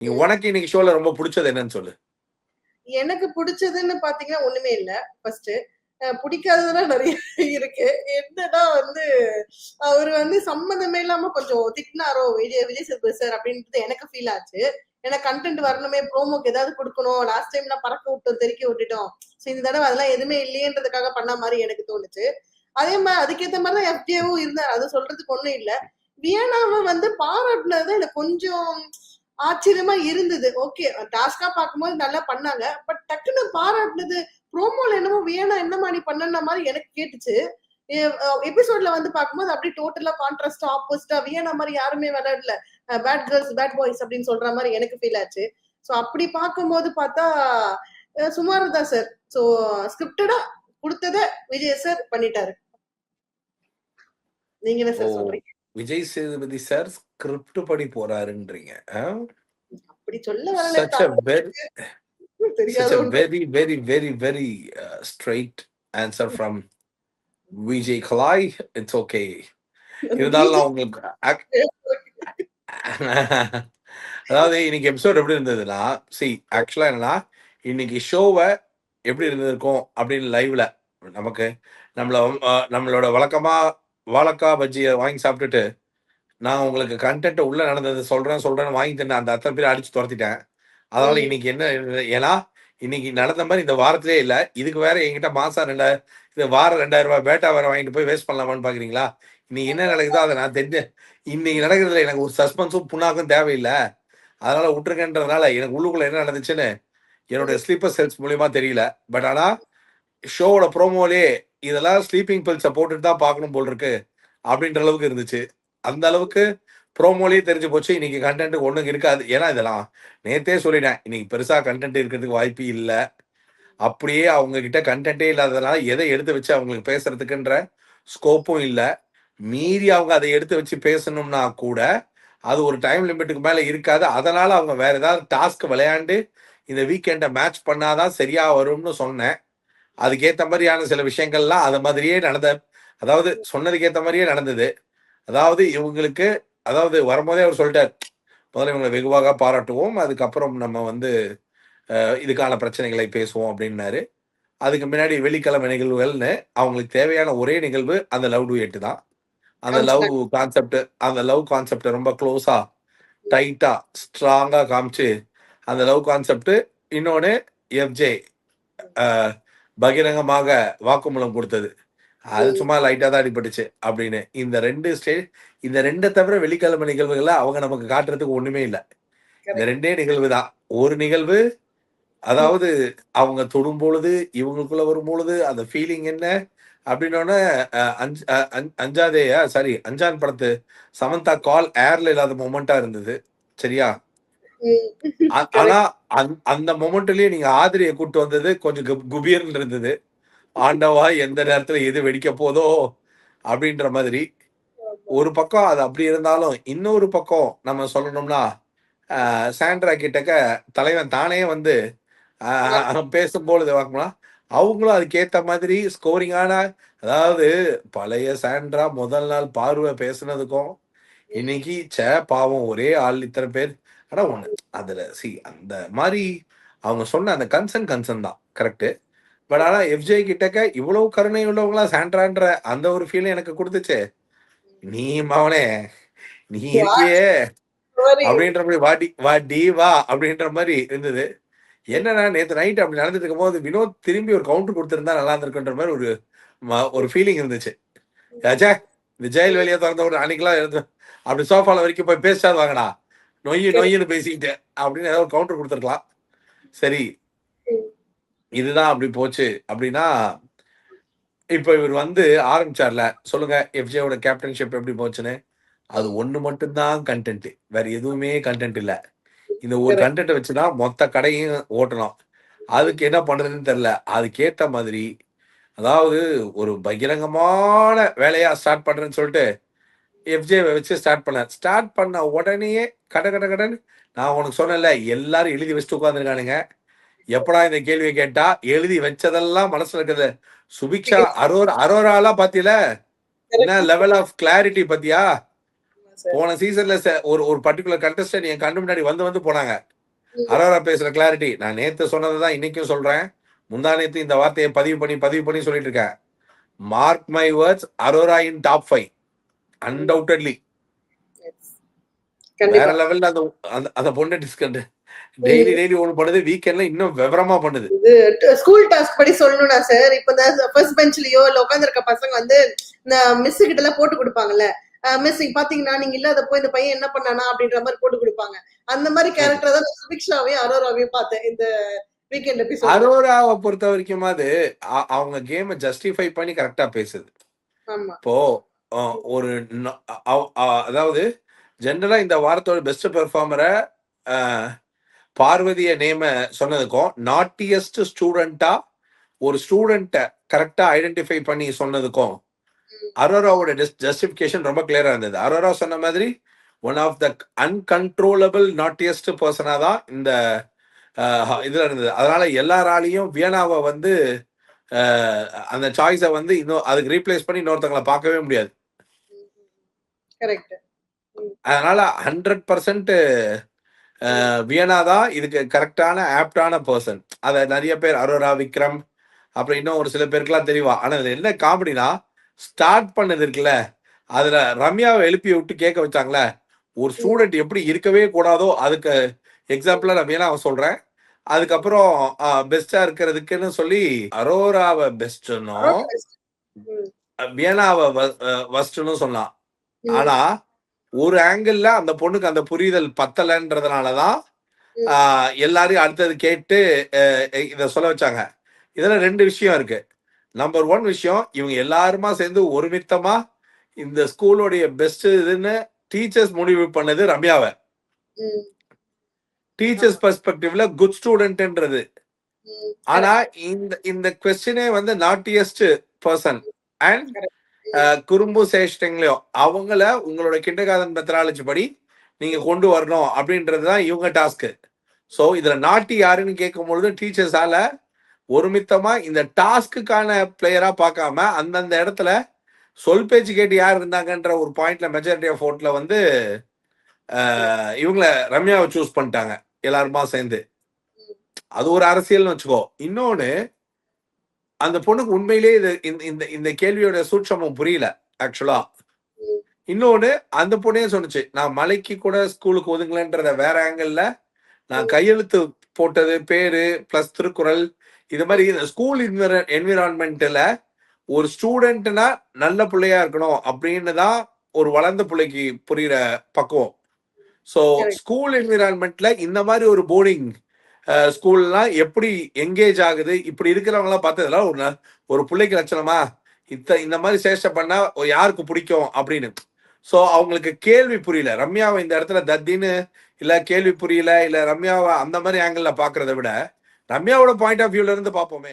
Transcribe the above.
உனக்கு இன்னைக்கு ஷோல ரொம்ப பிடிச்சது என்னன்னு சொல்லு. எனக்கு பிடிச்சதுன்னு பாத்தீங்கன்னா ஒண்ணுமே இல்ல. ஃபர்ஸ்ட் பிடிக்காததெல்லாம் நிறைய இருக்கு. என்னன்னா அவரு சம்மந்தமே இல்லாம கொஞ்சம் திட்டினாரோ விஜய் சேதுபதி சார் அப்படின்றது எனக்கு ஃபீல் ஆச்சு. ஏன்னா கண்டென்ட் வரணுமே, ப்ரோமோக்கு ஏதாவது கொடுக்கணும். லாஸ்ட் டைம்லாம் பறக்க விட்டோம், தெறிக்க விட்டுட்டோம். ஸோ இந்த தடவை அதெல்லாம் எதுவுமே இல்லையன்றதுக்காக பண்ண மாதிரி எனக்கு தோணுச்சு. அதே மாதிரி அதுக்கேற்ற மாதிரி தான் எஃப்ஜேவும் இருந்தார். அது சொல்றதுக்கு ஒண்ணும் இல்லை. வியனாவை பாராட்டினது எனக்கு கொஞ்சம் ஆச்சரியமா இருந்தது. ஓகே, டாஸ்கா பார்க்கும்போது நல்லா பண்ணாங்க. பட் டக்குன்னு பாராட்டினது ப்ரோமோல என்னமோ வியனா என்னமா நீ பண்ணன மாதிரி எனக்கு கேட்டுச்சு. எபிசோட்ல பார்க்கும்போது அப்படியே டோட்டலா கான்ட்ராஸ்டா ஆப்போசிட்டா வியனா மாதிரி யாருமே விளையாடல. பேட் கேர்ள்ஸ் பேட் பாய்ஸ் அப்படின்னு சொல்ற மாதிரி எனக்கு ஃபீல் ஆச்சு. ஸோ அப்படி பார்க்கும்போது பார்த்தா சுமார் தான் சார். ஸோ ஸ்கிரிப்டடா கொடுத்தத விஜய் சார் பண்ணிட்டாரு. நீங்க என்ன சார் சொல்றீங்க? விஜய் சேதுபதி சார் ஸ்கிரிப்ட் படி போறாருன்றீங்க. அப்படி சொல்ல such a very very very very straight answer from Vijay கலாய். It's okay. இருந்தாலும் உங்களுக்கு அதாவது இன்னைக்கு எபிசோட் எப்படி இருந்ததுன்னா, ஆக்சுவலா என்னன்னா இன்னைக்கு ஷோவை எப்படி இருந்திருக்கும் அப்படின்னு லைவ்ல நமக்கு நம்மளோட வழக்கமா வாழைக்காய் பஜ்ஜியை வாங்கி சாப்பிட்டுட்டு நான் உங்களுக்கு கண்டென்ட் உள்ள நடந்தது சொல்றேன்னு வாங்கி தந்தேன். அந்த அத்தனை பேர் அடிச்சு துரத்திட்டேன். அதனால இன்னைக்கு என்ன, ஏன்னா இன்னைக்கு நடந்த மாதிரி இந்த வாரத்திலே இல்ல. இதுக்கு வேற என்கிட்ட மாசம் இது வாரம் 2000 ரூபாய் பேட்டா வேற வாங்கிட்டு போய் வேஸ்ட் பண்ணலாமான்னு பாக்குறீங்களா? இன்னைக்கு என்ன நடக்குதோ அதை நான் தெரிஞ்ச இன்னைக்கு நடக்கிறதுல எனக்கு ஒரு சஸ்பென்ஸும் புண்ணாக்கும் தேவையில்லை. அதனால விட்டுருக்கன்றதுனால எனக்கு உள்ளுக்குள்ள என்ன நடந்துச்சுன்னு என்னுடைய ஸ்லீப்பர் செல்ஸ் மூலியமா தெரியல. பட் ஆனா ஷோவோட ப்ரோமோலே இதெல்லாம் ஸ்லீப்பிங் பில்ஸை போட்டுட்டு தான் பார்க்கணும் போல் இருக்கு அப்படின்ற அளவுக்கு இருந்துச்சு. அந்த அளவுக்கு ப்ரோமோலேயே தெரிஞ்சு போச்சு இன்னைக்கு கண்டென்ட் ஒண்ணும் இருக்காது. ஏன்னா இதெல்லாம் நேத்தே சொல்லிட்டேன், இன்னைக்கு பெருசா கண்டென்ட் இருக்கிறதுக்கு வாய்ப்பு இல்லை. அப்படியே அவங்க கிட்ட கண்டென்ட்டே இல்லாததுனால எதை எடுத்து வச்சு அவங்களுக்கு பேசுறதுக்குன்ற ஸ்கோப்பும் இல்லை. மீறி அவங்க அதை எடுத்து வச்சு பேசணும்னா கூட அது ஒரு டைம் லிமிட்டுக்கு மேல இருக்காது. அதனால அவங்க வேற ஏதாவது டாஸ்க் விளையாண்டு இந்த வீக்கெண்டை மேட்ச் பண்ணாதான் சரியா வரும்னு சொன்னேன். அதுக்கேற்ற மாதிரியான சில விஷயங்கள்லாம் அது மாதிரியே அதாவது சொன்னதுக்கு ஏற்ற மாதிரியே நடந்தது. அதாவது இவங்களுக்கு வரும்போதே அவர் சொல்லிட்டார், முதல்ல இவங்களை வெகுவாக பாராட்டுவோம், அதுக்கப்புறம் நம்ம இதுக்கான பிரச்சனைகளை பேசுவோம் அப்படின்னாரு. அதுக்கு முன்னாடி வெள்ளிக்கிழமை நிகழ்வுகள்னு அவங்களுக்கு தேவையான ஒரே நிகழ்வு அந்த லவ் டூயட் தான். அந்த லவ் கான்செப்ட் ரொம்ப க்ளோஸா டைட்டா ஸ்ட்ராங்கா காமிச்சு அந்த லவ் கான்செப்ட். இன்னொன்னு எஃப்ஜே பகிரங்கமாக வாக்குமூலம் கொடுத்தது, அது சும்மா லைட்டா தான் அடிபட்டுச்சு அப்படின்னு. இந்த ரெண்டை தவிர வெள்ளிக்கிழமை நிகழ்வுகளை அவங்க நமக்கு காட்டுறதுக்கு ஒண்ணுமே இல்லை. இந்த ரெண்டே நிகழ்வு தான். ஒரு நிகழ்வு அதாவது அவங்க தொடும் பொழுது இவங்களுக்குள்ள வரும் பொழுது அந்த ஃபீலிங் என்ன அப்படின்னோட அஞ்சான் படத்து சமந்தா கால் ஏர்ல இல்லாத மொமெண்டா இருந்தது. சரியா? ஆனா அந்த மொமெண்ட்லயே நீங்க ஆதிரியை கூட்டு வந்தது கொஞ்சம் குபீர்னு இருந்தது. ஆண்டவா எந்த நேரத்துல எது வெடிக்க போதோ அப்படின்ற மாதிரி. ஒரு பக்கம் அது அப்படி இருந்தாலும் இன்னொரு பக்கம் நம்ம சொல்லணும்னா சாண்ட்ரா கிட்டக்க தலைவன் தானே பேசும்பொழுது பார்க்கலாம் அவங்களும் அதுக்கேத்த மாதிரி ஸ்கோரிங்கான, அதாவது பழைய சாண்ட்ரா முதல் நாள் பார்வை பேசுனதுக்கும் இன்னைக்கு பாவம் ஒரே ஆள் இத்தனை பேர். ஆனா ஒண்ணு அதுல அந்த மாதிரி அவங்க சொன்ன அந்த கன்சர்ன் தான் கரெக்ட். பட் ஆனா எஃப்ஜே கிட்டக்க இவ்வளவு கருணை உள்ளவங்களா சாண்ட்ரான்ற அந்த ஒரு ஃபீல் எனக்கு கொடுத்துச்சு. நீ மவனே நீ இருக்கியே அப்படின்ற மாதிரி வாடி வா அப்படின்ற மாதிரி இருந்தது. என்னன்னா நேற்று நைட் அப்படி நடந்துட்டு இருக்கும் போது வினோத் திரும்பி ஒரு கவுண்டர் கொடுத்திருந்தா நல்லா இருந்திருக்குன்ற மாதிரி ஒரு ஃபீலிங் இருந்துச்சு. ராஜா இந்த ஜெயில் வெளியே திறந்த ஒரு அன்னைக்கெல்லாம் அப்படி சோஃபால வரைக்கும் போய் பேசாது வாங்கடா, நொய்யுன்னு பேசிக்கிட்டு அப்படின்னு ஏதாவது கவுண்டர் கொடுத்துருக்கலாம். சரி, இதுதான் அப்படி போச்சு அப்படின்னா இப்ப இவர் ஆரம்பிச்சார்ல, சொல்லுங்க எஃப்ஜேவோட கேப்டன்ஷிப் எப்படி போச்சுன்னு. அது ஒண்ணு மட்டும்தான் கண்டென்ட், வேற எதுவுமே கண்டென்ட் இல்ல. இந்த ஒரு கண்டென்ட் வச்சுதான் மொத்த கடையும் ஓட்டணும். அதுக்கு என்ன பண்றதுன்னு தெரியல. அதுக்கேத்த மாதிரி அதாவது ஒரு பகிரங்கமான வேலையா ஸ்டார்ட் பண்றேன்னு சொல்லிட்டு எஃப்ஜே வச்சு ஸ்டார்ட் பண்ண உடனேயே கடன் நான் உனக்கு சொன்னேன்ல, எல்லாரும் எழுதி வச்சுட்டு உட்காந்துருக்கானுங்க. எப்படா இந்த கேள்வியை கேட்டா எழுதி வச்சதெல்லாம் மனசுல இருக்குது. சுபிக்ஷா அரோராலாம் பாத்தியில என்ன லெவல் ஆஃப் கிளாரிட்டி பத்தியா? சார். போன சீசன்ல ஒரு ஒரு பர்டிகுலர் கண்டஸ்டன்ட் என் கண்ணு முன்னாடி வந்து போனாங்க. ம். அரோரா பேசுற கிளாரிட்டி நான் நேத்து சொன்னதுதான் இன்னைக்கும் சொல்றேன். முந்தா நேத்து இந்த வார்த்தையை பதிவு பண்ணி சொல்லிட்டு இருக்கேன். Mark my words, Arora in top 5 undoubtedly. Yes. வேற கண்டிப்பா. லெவல்ல அந்த அந்த பொண்ணு டிஸ்கண்ட் ம். டெய்லி ஒண்ணு பண்ணுது, வீக்கெண்ட்ல இன்னும் விவரமா பண்ணுது. இது ஸ்கூல் டாஸ்க் படி சொல்லணும்னா சார், இப்ப இந்த ஃபர்ஸ்ட் பெஞ்ச்லயோ இல்ல உட்கார்ந்திருக்க பசங்க வந்து இந்த மிஸ் கிட்ட எல்லாம் போட்டு கொடுப்பாங்கல்ல. மிஸ் இங்க பாத்தீங்கன்னா நீங்க இல்லாதப்போ இந்த பையன் என்ன பண்ணானா அப்படின்ற மாதிரி போட்டு கொடுப்பாங்க. அந்த மாதிரி ம். கேரக்டர் தான் நான் சுபிக்ஷாவையும் அரோராவையும் பார்த்தேன் இந்த வீக்கெண்ட் எபிசோட்ல. அரோராவை பொறுத்த வரைக்கும் அது அவங்க கேமை ஜஸ்டிஃபை பண்ணி கரெக்டா பேசுது. ஆமா. இப்போ ஒரு அதாவது ஜெனரலா இந்த வாரத்தோட பெஸ்ட் பெர்ஃபார்மரை பார்வதிய நேம சொன்னதுக்கும் நாட்டியஸ்ட் ஸ்டூடெண்டா ஒரு ஸ்டூடெண்ட்டை கரெக்டா ஐடென்டிஃபை பண்ணி சொன்னதுக்கும் அரோராவோட ஜஸ்டிபிகேஷன் ரொம்ப கிளியரா இருந்தது. அரோரா சொன்ன மாதிரி one of the uncontrollable naughtiest பர்சனா தான் இந்த இதுல இருந்தது. அதனால எல்லாராலையும் வியனாவை வந்து அந்த சாய்ஸை வந்து இன்னும் அதுக்கு ரீப்ளேஸ் பண்ணி இன்னொருத்தவங்களை பார்க்கவே முடியாது. கரெக்ட். அதனால 100% வியனா தான் இதுக்கு கரெக்டான ஆப்டான பர்சன். அத நிறைய பேர் அரோரா, விக்ரம், அப்புறம் இன்னும் ஒரு சில பேருக்குலாம் தெரியவா. ஆனா இதுல என்ன காமெடினா ஸ்டார்ட் பண்ணது இருக்குல்ல, அதுல ரம்யாவை எழுப்பி விட்டு கேட்க வச்சாங்களே, ஒரு ஸ்டூடெண்ட் எப்படி இருக்கவே கூடாதோ அதுக்கு எக்ஸாம்பிளா நான் வியனாவை சொல்றேன். அதுக்கப்புறம் பெஸ்டா இருக்கிறதுக்குன்னு சொல்லி அரோராவை பெஸ்ட்னும் வியனாவை வஸ்ட்னு சொன்னான். ஆனா ஒரு ஆங்கிள் அந்த பொண்ணுக்கு அந்த புரிதல் பத்தலைன்றதுனாலதான் எல்லாரையும் அடுத்தது கேட்டு இத சொல்ல வச்சாங்க. இதுல 2 விஷயம் இருக்கு. நம்பர் 1 விஷயம், இவங்க எல்லாருமா சேர்ந்து ஒருமித்தமா இந்த ஸ்கூலோடைய பெஸ்ட் இதுன்னு டீச்சர்ஸ் முடிவு பண்ணது ரம்யாவை. Teachers பெர்ஸ்பெக்டிவ்ல good ஸ்டூடெண்ட்ன்றது. ஆனா இந்த கொஸ்டினே வந்து நாட்டியஸ்ட் பர்சன் அண்ட் குறும்பு சேஷ்டங்களையும் அவங்கள உங்களோட கிண்டர்கார்டன் மெத்தடாலஜி படி நீங்க கொண்டு வரணும் அப்படின்றதுதான் இவங்க டாஸ்க். சோ இதுல நாட்டி யாருன்னு கேட்கும் பொழுது டீச்சர்ஸால ஒருமித்தமா இந்த டாஸ்க்குக்கான பிளேயரா பார்க்காம அந்தந்த இடத்துல சொல் பேச்சு கேட்டு யார் இருந்தாங்கன்ற ஒரு பாயிண்ட்ல மெஜாரிட்டி ஆஃப் ஓட்ல வந்து இவங்கள ரம்யாவை சூஸ் பண்ணிட்டாங்க எல்லாருமா சேர்ந்து. அது ஒரு அரசியல்னு வச்சுக்கோ. இன்னொன்னு, அந்த பொண்ணுக்கு உண்மையிலேயே இது இந்த கேள்வியோட சூட்சமும் புரியல ஆக்சுவலா. இன்னொன்னு, அந்த பொண்ணே சொன்னுச்சு, நான் மலைக்கு கூட ஸ்கூலுக்கு ஒதுங்கலன்றத வேற ஆங்கிள் நான் கையெழுத்து போட்டது பேரு பிளஸ் திருக்குறள் இது மாதிரி ஸ்கூல் என்விரான்மெண்ட்ல ஒரு ஸ்டூடெண்ட்னா நல்ல பிள்ளையா இருக்கணும் அப்படின்னு தான் ஒரு வளர்ந்த பிள்ளைக்கு புரியுற பக்குவம். ஸோ ஸ்கூல் என்விரான்மெண்ட்ல இந்த மாதிரி ஒரு போர்டிங் ஸ்கூல்லாம் எப்படி எங்கேஜ் ஆகுது, இப்படி இருக்கிறவங்க எல்லாம் பார்த்ததுல ஒரு பிள்ளைக்கு லட்சணமா இந்த மாதிரி சேஷ்டை பண்ணா யாருக்கு பிடிக்கும் அப்படின்னு. சோ அவங்களுக்கு கேள்வி புரியல. ரம்யாவை இந்த இடத்துல தத்தின்னு இல்ல கேள்வி புரியல இல்ல ரம்யாவை அந்த மாதிரி ஆங்கிள் பாக்குறத விட ரம்யாவோட பாயிண்ட் ஆஃப் வியூல இருந்து பார்ப்போமே.